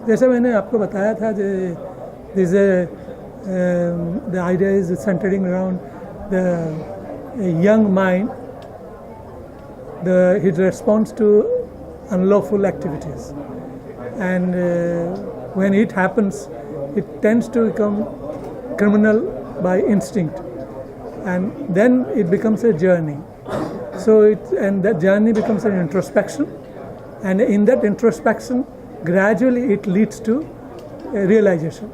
जैसे मैंने आपको बताया था this the idea is centering around the young mind, his response to unlawful activities, and when it happens, it tends to become criminal by instinct, and then it becomes a journey. And that journey becomes an introspection, and in that introspection, gradually it leads to a realization.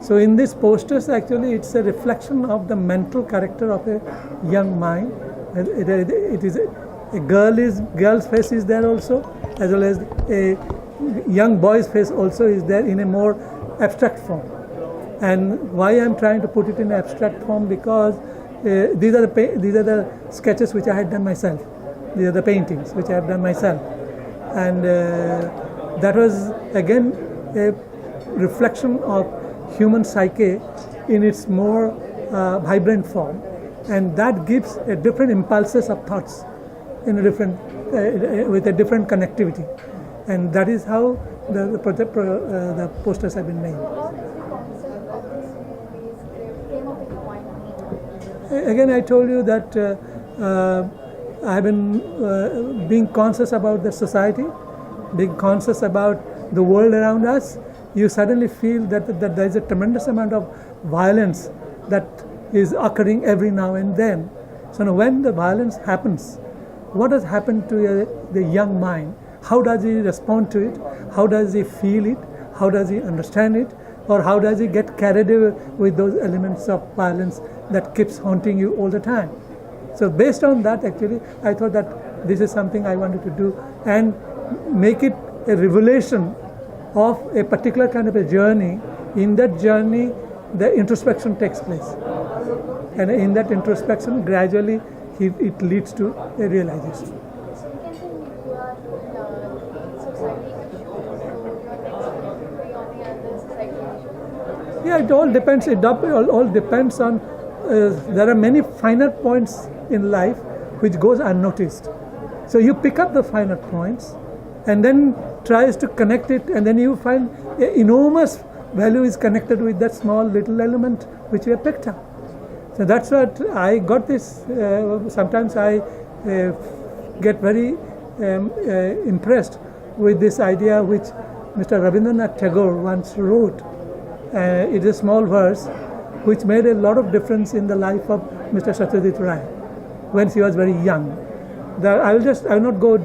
So in these posters, actually, it's a reflection of the mental character of a young mind. It is a girl's face is there also, as well as a young boy's face also is there in a more abstract form. And why I'm trying to put it in abstract form, because these are the sketches which I had done myself. These are the paintings which I have done myself, and that was again a reflection of human psyche in its more vibrant form, and that gives a different impulses of thoughts in a different with a different connectivity, and that is how the posters have been made. Again, I told you that I have been being conscious about the society, being conscious about the world around us. You suddenly feel that there is a tremendous amount of violence that is occurring every now and then. So now when the violence happens, what has happened to the young mind? How does he respond to it? How does he feel it? How does he understand it? Or how does he get carried away with those elements of violence that keeps haunting you all the time? So based on that, actually, I thought that this is something I wanted to do and make it a revelation of a particular kind of a journey. In that journey, the introspection takes place. And in that introspection, gradually, it leads to a realization. Yeah, it all depends. It all depends on. There are many finer points in life which goes unnoticed. So you pick up the finer points, and then tries to connect it, and then you find enormous value is connected with that small little element which you have picked up. So that's what I got this. Sometimes I get very impressed with this idea which Mr. Rabindranath Tagore once wrote. It is a small verse which made a lot of difference in the life of Mr. Satyajit Ray when he was very young. I will not go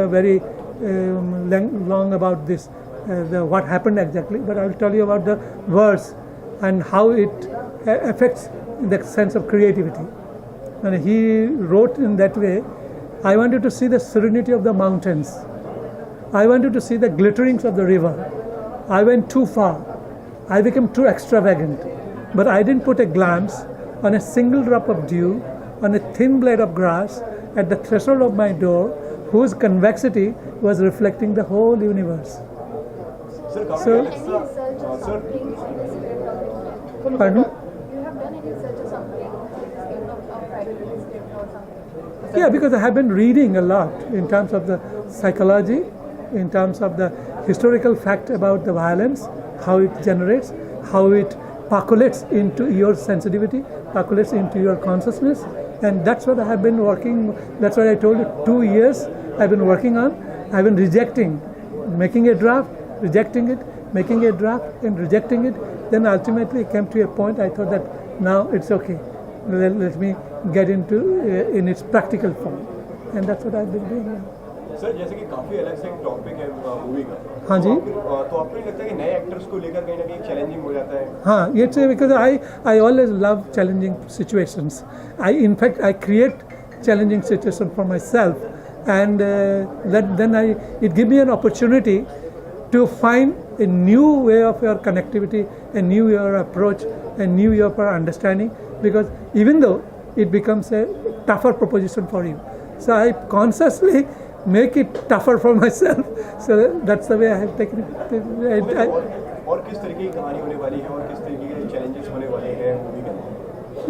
very long about this, what happened exactly, but I will tell you about the verse and how it affects the sense of creativity. And he wrote in that way, I wanted to see the serenity of the mountains. I wanted to see the glitterings of the river. I went too far. I became too extravagant. But I didn't put a glance on a single drop of dew, on a thin blade of grass at the threshold of my door, whose convexity was reflecting the whole universe. Sir, any research or something on the script of the Pardon? You have done any research or something on the script of writing the script or something? Yeah, because I have been reading a lot in terms of the psychology, in terms of the historical fact about the violence, how it generates, how it percolates into your sensitivity, percolates into your consciousness, and that's what I have been working. That's what I told you. 2 years I've been working on. I've been rejecting, making a draft, rejecting it, making a draft, and rejecting it. Then ultimately it came to a point. I thought that now it's okay. Let me get into in its practical form, and that's what I've been doing now. Sir जैसे कि काफ़ी अलग से topic है movie का, हाँ जी, तो आपको नहीं लगता कि नए एक्टर्स को लेकर कहीं ना कहीं चैलेंजिंग हो जाता है? हाँ, it's because I always love challenging situations. In fact I create challenging situations for myself, and it gives me an opportunity to find a new way of your connectivity, a new way of approach, a new way of understanding. Because even though it becomes a tougher proposition for you, so I consciously make it tougher for myself. So that's the way I have taken it. और किस तरीके की कहानी होने वाली है और किस तरीके के चैलेंजेस होने वाले हैं मूवी में?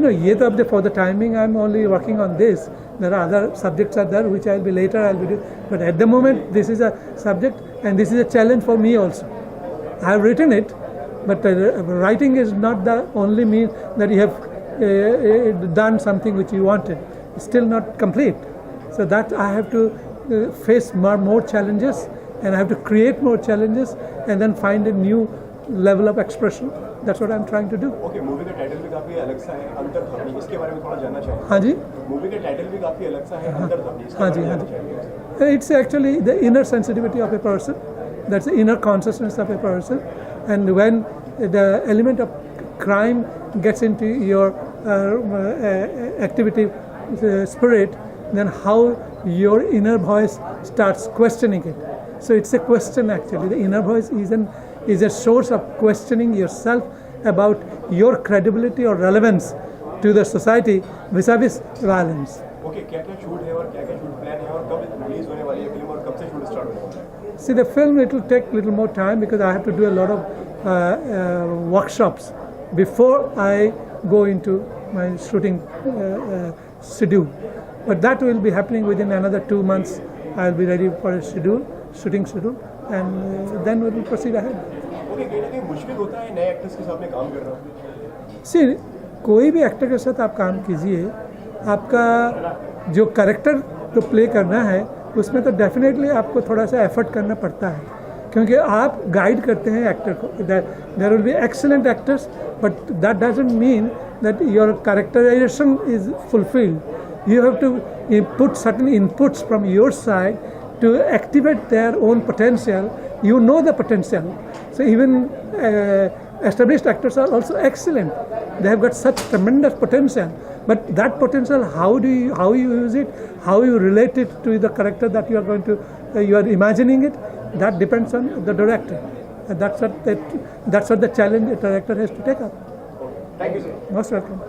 No, ये तो अब for the timing I'm only working on this. There are other subjects are there which I'll be later. But at the moment this is a subject and this is a challenge for me also. I have written it, but writing is not the only mean that you have done something which you wanted. It's still not complete. So that I have to face more challenges, and I have to create more challenges, and then find a new level of expression. That's what I'm trying to do. Okay, movie का title भी काफी अलग सा है, अंतर्ध्वनि, इसके बारे में थोड़ा जानना चाहेंगे। हाँ जी, मूवी का टाइटल भी काफी अलग सा है, अंतर्ध्वनि, इसके हाँ बारे जी, में हाँ जानना जी. चाहेंगे। It's actually the inner sensitivity of a person. That's the inner consciousness of a person. And when the element of crime gets into your activity spirit, then how your inner voice starts questioning it. So it's a question actually. The inner voice is a source of questioning yourself about your credibility or relevance to the society vis-a-vis violence. Okay, क्या-क्या shoot है और क्या-क्या shoot plan है और कब release होने वाली है फिल्म और कब से शूट स्टार्ट होने वाला है? See, the film, it will take a little more time because I have to do a lot of workshops before I go into my shooting schedule. But that will be happening within another 2 months. I'll be ready for a shooting schedule, and then we will proceed ahead. Okay, कहीं ना कहीं मुश्किल होता है नए actors के साथ में काम करना? See, कोई भी एक्टर के साथ आप काम कीजिए, आपका जो कैरेक्टर जो प्ले करना है उसमें तो डेफिनेटली आपको थोड़ा सा एफर्ट करना पड़ता है, क्योंकि आप गाइड करते हैं एक्टर को. There will be excellent actors, but that doesn't mean that your characterisation is fulfilled. You have to put certain inputs from your side to activate their own potential. You know the potential. So even established actors are also excellent. They have got such tremendous potential. But that potential, how you use it, how you relate it to the character that you are going to, you are imagining it, that depends on the director. And that's what the challenge a director has to take up. Thank you sir. Most welcome.